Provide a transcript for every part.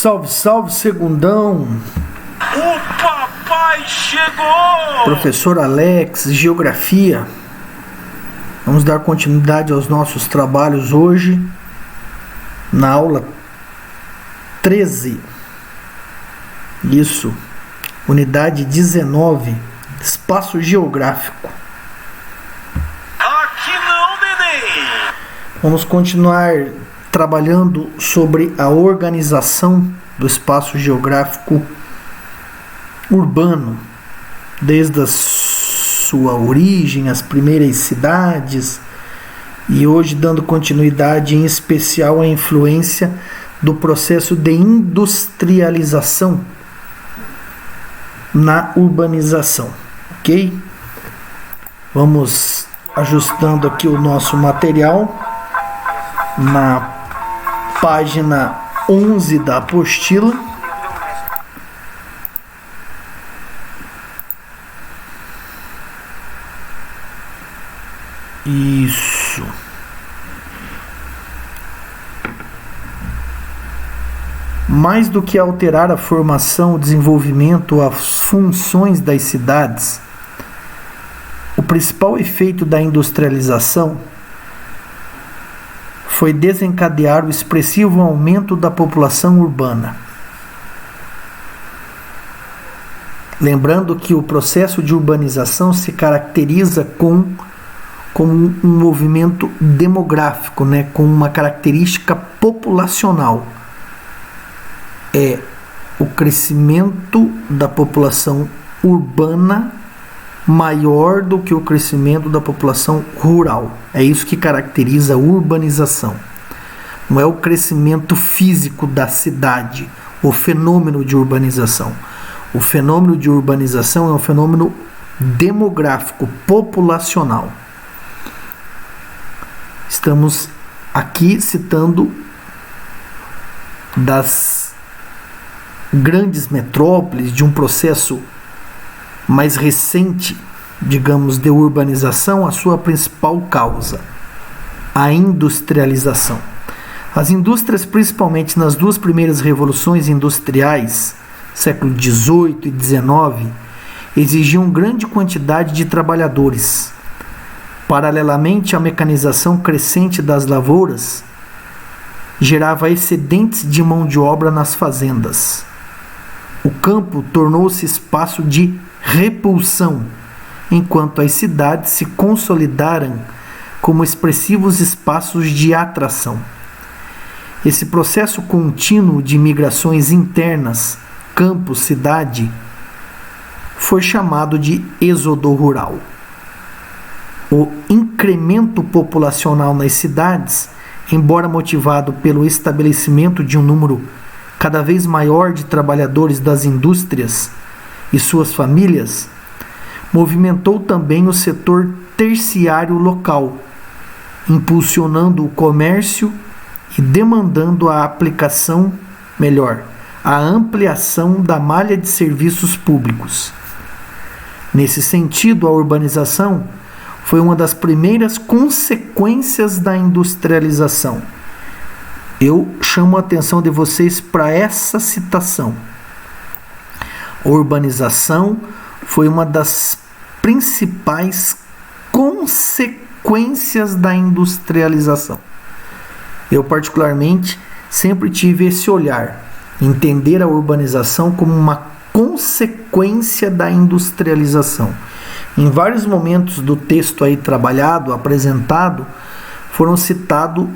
Salve, salve, segundão! O papai chegou! Professor Alex, Geografia. Vamos dar continuidade aos nossos trabalhos hoje, na aula 13. Isso, unidade 19, Espaço Geográfico. Aqui não, neném! Vamos continuar trabalhando sobre a organização do espaço geográfico urbano, desde a sua origem, as primeiras cidades, e hoje dando continuidade em especial à influência do processo de industrialização na urbanização, ok? Vamos ajustando aqui o nosso material na página 11 da apostila. Isso. Mais do que alterar a formação, o desenvolvimento, as funções das cidades, o principal efeito da industrialização foi desencadear o expressivo aumento da população urbana. Lembrando que o processo de urbanização se caracteriza como um movimento demográfico, com uma característica populacional. É o crescimento da população urbana maior do que o crescimento da população rural. É isso que caracteriza a urbanização. Não é o crescimento físico da cidade, o fenômeno de urbanização. O fenômeno de urbanização é um fenômeno demográfico, populacional. Estamos aqui citando das grandes metrópoles, de um processo mais recente, digamos, de urbanização, a sua principal causa, a industrialização. As indústrias, principalmente nas duas primeiras revoluções industriais, século XVIII e XIX, exigiam grande quantidade de trabalhadores. Paralelamente, a mecanização crescente das lavouras gerava excedentes de mão de obra nas fazendas. O campo tornou-se espaço de repulsão, enquanto as cidades se consolidaram como expressivos espaços de atração. Esse processo contínuo de migrações internas, campo-cidade, foi chamado de êxodo rural. O incremento populacional nas cidades, embora motivado pelo estabelecimento de um número cada vez maior de trabalhadores das indústrias e suas famílias, movimentou também o setor terciário local, impulsionando o comércio e demandando a a ampliação da malha de serviços públicos. Nesse sentido, a urbanização foi uma das primeiras consequências da industrialização. Eu chamo a atenção de vocês para essa citação. A urbanização foi uma das principais consequências da industrialização. Eu, particularmente, sempre tive esse olhar, entender a urbanização como uma consequência da industrialização. Em vários momentos do texto aí trabalhado, apresentado, foram citados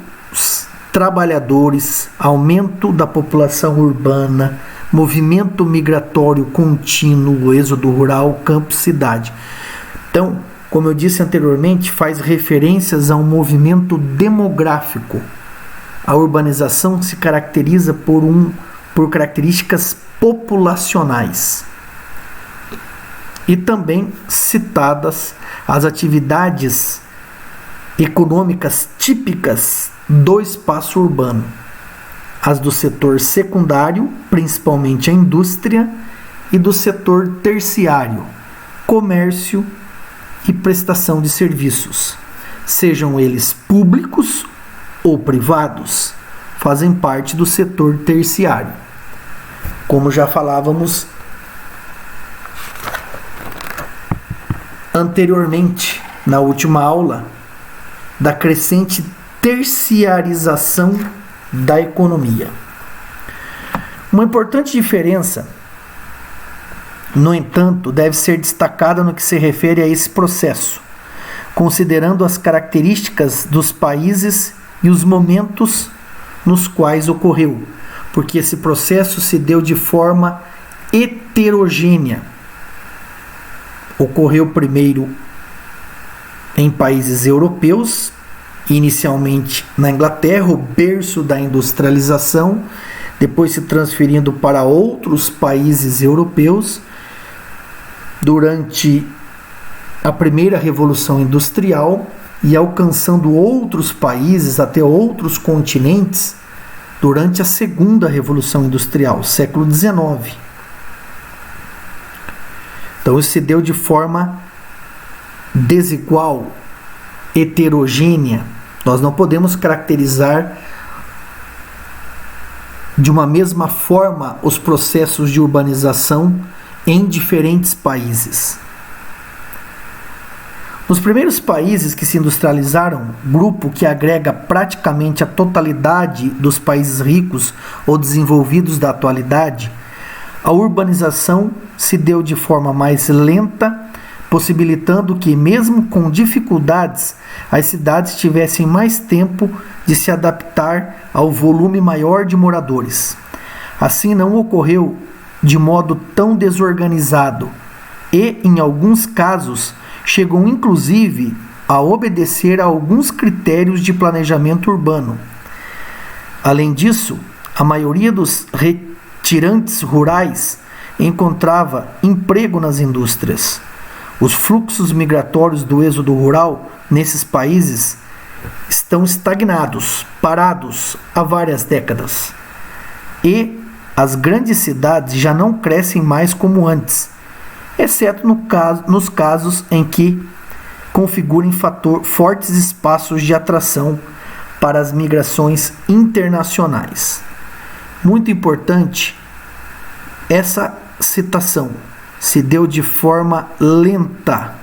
trabalhadores, aumento da população urbana, movimento migratório contínuo, êxodo rural, campo-cidade. Então, como eu disse anteriormente, faz referências a um movimento demográfico. A urbanização se caracteriza por características populacionais. E também citadas as atividades econômicas típicas do espaço urbano, as do setor secundário, principalmente a indústria, e do setor terciário, comércio e prestação de serviços, sejam eles públicos ou privados, fazem parte do setor terciário. como já falávamos anteriormente na última aula, da crescente terciarização da economia. Uma importante diferença, no entanto, deve ser destacada no que se refere a esse processo, considerando as características dos países e os momentos nos quais ocorreu, porque esse processo se deu de forma heterogênea. Ocorreu primeiro em países europeus, inicialmente na Inglaterra, o berço da industrialização, depois se transferindo para outros países europeus durante a primeira Revolução Industrial e alcançando outros países, até outros continentes, durante a segunda Revolução Industrial, século XIX. Então isso se deu de forma desigual, heterogênea. Nós não podemos caracterizar de uma mesma forma os processos de urbanização em diferentes países. Nos primeiros países que se industrializaram, grupo que agrega praticamente a totalidade dos países ricos ou desenvolvidos da atualidade, a urbanização se deu de forma mais lenta, possibilitando que, mesmo com dificuldades, as cidades tivessem mais tempo de se adaptar ao volume maior de moradores. Assim, não ocorreu de modo tão desorganizado e, em alguns casos, chegou inclusive a obedecer a alguns critérios de planejamento urbano. Além disso, a maioria dos retirantes rurais encontrava emprego nas indústrias. Os fluxos migratórios do êxodo rural nesses países estão estagnados, parados há várias décadas. E as grandes cidades já não crescem mais como antes, exceto nos casos em que configurem fortes espaços de atração para as migrações internacionais. Muito importante, essa citação se deu de forma lenta,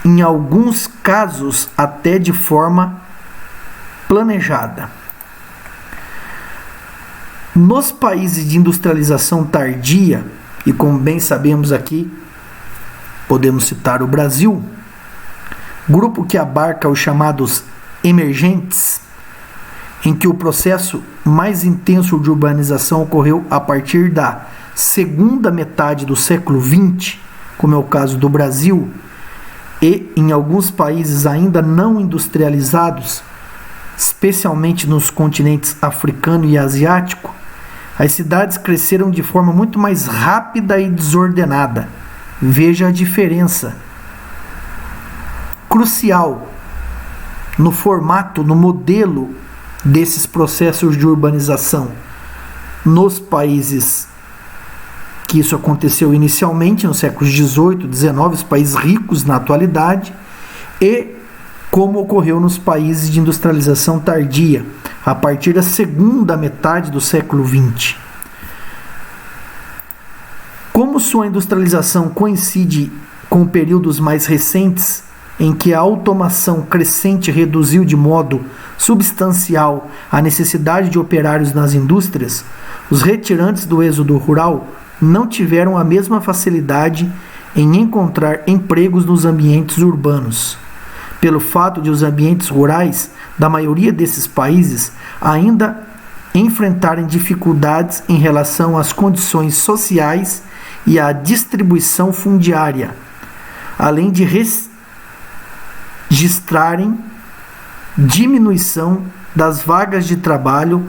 em alguns casos até de forma planejada. Nos países de industrialização tardia, e como bem sabemos aqui, podemos citar o Brasil, grupo que abarca os chamados emergentes, em que o processo mais intenso de urbanização ocorreu a partir da segunda metade do século XX, como é o caso do Brasil, e em alguns países ainda não industrializados, especialmente nos continentes africano e asiático, as cidades cresceram de forma muito mais rápida e desordenada. Veja a diferença crucial no formato, no modelo desses processos de urbanização. Nos países que isso aconteceu inicialmente, nos séculos XVIII, XIX, os países ricos na atualidade, e como ocorreu nos países de industrialização tardia, a partir da segunda metade do século XX. Como sua industrialização coincide com períodos mais recentes, em que a automação crescente reduziu de modo substancial a necessidade de operários nas indústrias, os retirantes do êxodo rural não tiveram a mesma facilidade em encontrar empregos nos ambientes urbanos, pelo fato de os ambientes rurais da maioria desses países ainda enfrentarem dificuldades em relação às condições sociais e à distribuição fundiária, além de registrarem diminuição das vagas de trabalho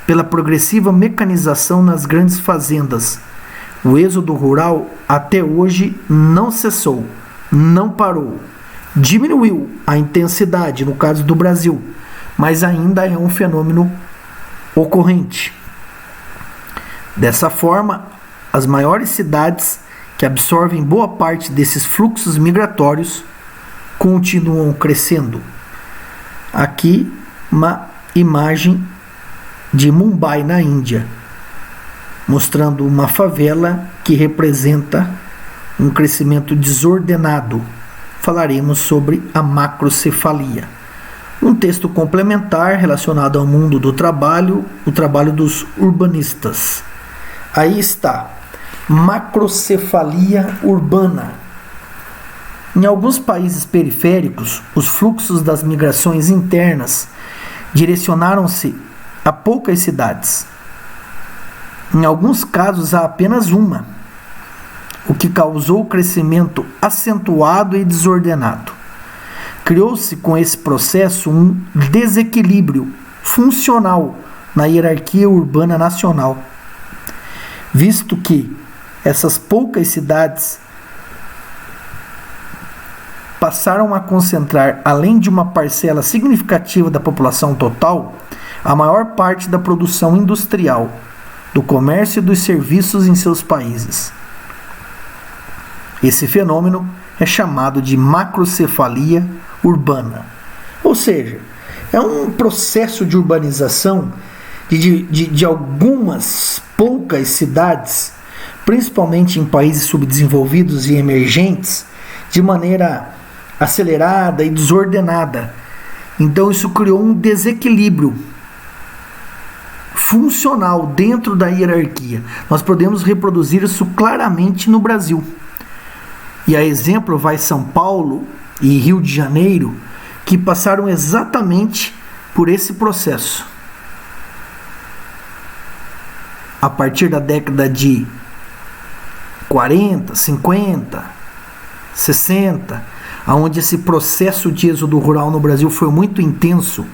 pela progressiva mecanização nas grandes fazendas. O êxodo rural até hoje não cessou, não parou. Diminuiu a intensidade no caso do Brasil, mas ainda é um fenômeno ocorrente. Dessa forma, as maiores cidades que absorvem boa parte desses fluxos migratórios continuam crescendo. Aqui uma imagem de Mumbai, na Índia. mostrando uma favela que representa um crescimento desordenado. Falaremos sobre a macrocefalia. Um texto complementar relacionado ao mundo do trabalho, o trabalho dos urbanistas. Aí está, macrocefalia urbana. Em alguns países periféricos, os fluxos das migrações internas direcionaram-se a poucas cidades. Em alguns casos, há apenas uma, o que causou crescimento acentuado e desordenado. Criou-se com esse processo um desequilíbrio funcional na hierarquia urbana nacional, visto que essas poucas cidades passaram a concentrar, além de uma parcela significativa da população total, a maior parte da produção industrial, do comércio e dos serviços em seus países. Esse fenômeno é chamado de macrocefalia urbana. Ou seja, é um processo de urbanização de algumas poucas cidades, principalmente em países subdesenvolvidos e emergentes, de maneira acelerada e desordenada. Então isso criou um desequilíbrio funcional dentro da hierarquia. Nós podemos reproduzir isso claramente no Brasil. E a exemplo vai São Paulo e Rio de Janeiro, que passaram exatamente por esse processo. A partir da década de 40, 50, 60, onde esse processo de êxodo rural no Brasil foi muito intenso,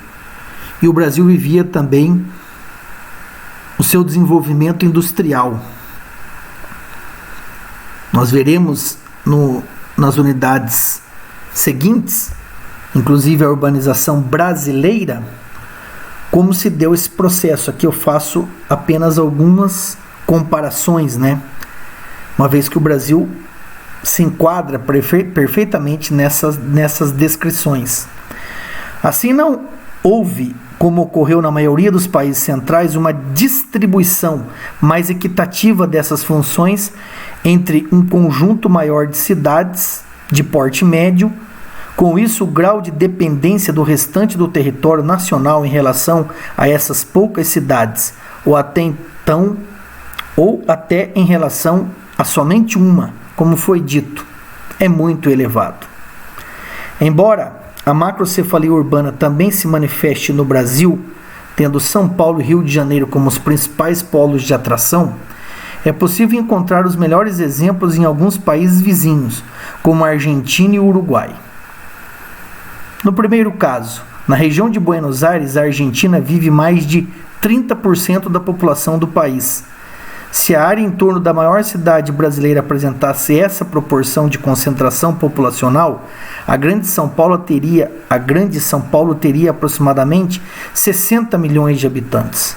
e o Brasil vivia também o seu desenvolvimento industrial. Nós veremos nas unidades seguintes, inclusive a urbanização brasileira, como se deu esse processo. Aqui eu faço apenas algumas comparações, uma vez que o Brasil se enquadra perfeitamente nessas descrições. Assim, não houve, como ocorreu na maioria dos países centrais, uma distribuição mais equitativa dessas funções entre um conjunto maior de cidades de porte médio. Com isso, o grau de dependência do restante do território nacional em relação a essas poucas cidades, ou até em relação a somente uma, como foi dito, é muito elevado. Embora a macrocefalia urbana também se manifeste no Brasil, tendo São Paulo e Rio de Janeiro como os principais polos de atração, é possível encontrar os melhores exemplos em alguns países vizinhos, como a Argentina e o Uruguai. No primeiro caso, na região de Buenos Aires, a Argentina vive mais de 30% da população do país. Se a área em torno da maior cidade brasileira apresentasse essa proporção de concentração populacional, a Grande São Paulo teria aproximadamente 60 milhões de habitantes.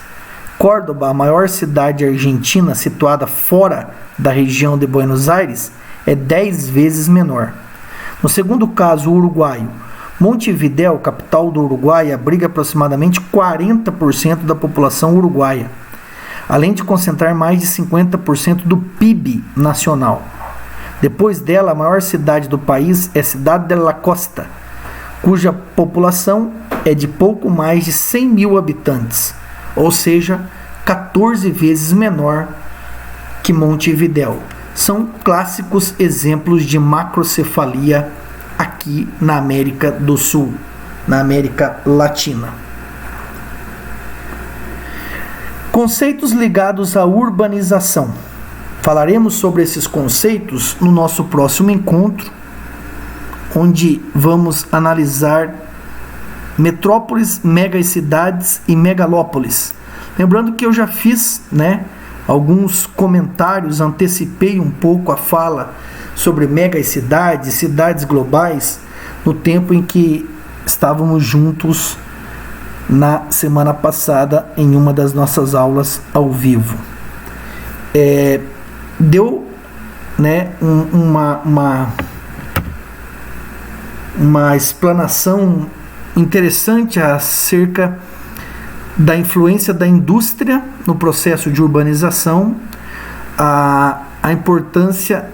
Córdoba, a maior cidade argentina situada fora da região de Buenos Aires, é 10 vezes menor. No segundo caso, o uruguaio, Montevidéu, capital do Uruguai, abriga aproximadamente 40% da população uruguaia, além de concentrar mais de 50% do PIB nacional. Depois dela, a maior cidade do país é Cidade de la Costa, cuja população é de pouco mais de 100 mil habitantes, ou seja, 14 vezes menor que Montevidéu. São clássicos exemplos de macrocefalia aqui na América do Sul, na América Latina. Conceitos ligados à urbanização. Falaremos sobre esses conceitos no nosso próximo encontro, onde vamos analisar metrópoles, megacidades e megalópolis. Lembrando que eu já fiz, alguns comentários, antecipei um pouco a fala sobre megacidades, cidades globais, no tempo em que estávamos juntos na semana passada em uma das nossas aulas ao vivo. Deu uma explanação interessante acerca da influência da indústria no processo de urbanização, a importância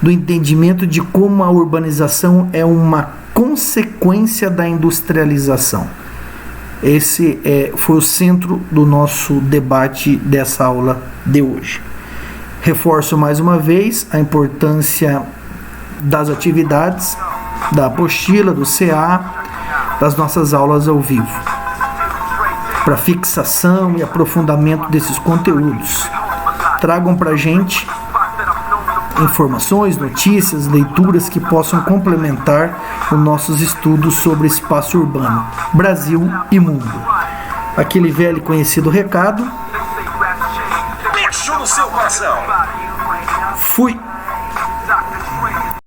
do entendimento de como a urbanização é uma consequência da industrialização. Esse foi o centro do nosso debate dessa aula de hoje. Reforço mais uma vez a importância das atividades, da apostila, do CA, das nossas aulas ao vivo, para fixação e aprofundamento desses conteúdos. Tragam para a gente informações, notícias, leituras que possam complementar os nossos estudos sobre espaço urbano, Brasil e mundo. Aquele velho e conhecido recado. Beijo no seu coração. Fui!